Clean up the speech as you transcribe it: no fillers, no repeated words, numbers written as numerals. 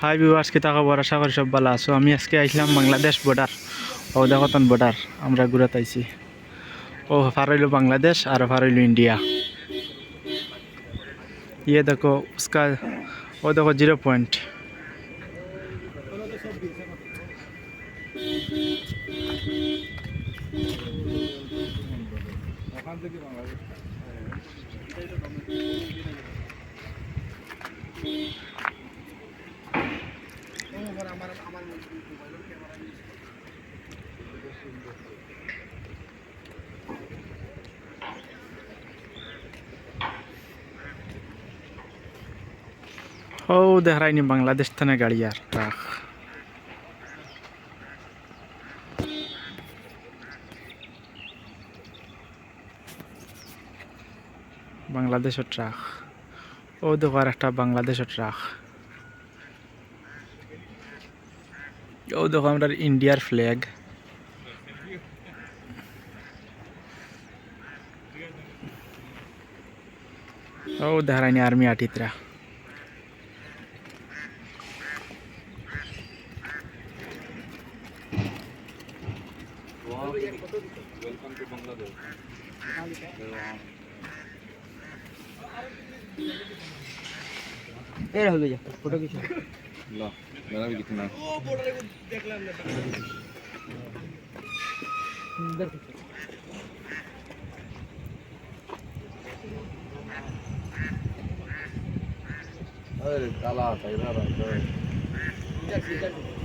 Hi viewers, কি খবর? আশা করি সব ভালো আছো। আমি আজকে আইছিলাম বাংলাদেশ বর্ডার, ও দেখতন বর্ডার আমরা ঘুরাতে আইছি। ও পার হইল বাংলাদেশ আর পার হইল ইন্ডিয়া। ইয়ে দেখো উসকা, ও দেখো 0 পয়েন্ট। ও দেখায়নি বাংলাদেশ থানে গাড়ি আর ট্রাক, বাংলাদেশের ট্রাক। ও দেখো আর একটা বাংলাদেশের ট্রাক। ও দেখো আমরা ইন্ডিয়ার ফ্ল্যাগ। ও দেখায়নি আর্মি আটিতরা। Welcome to Bangladesh. এর হলো যা ফটো কিছু ला मेरा भी कितना ও বর্ডারে দেখলাম না সুন্দর अरे काला था इधर आ ঠিক আছে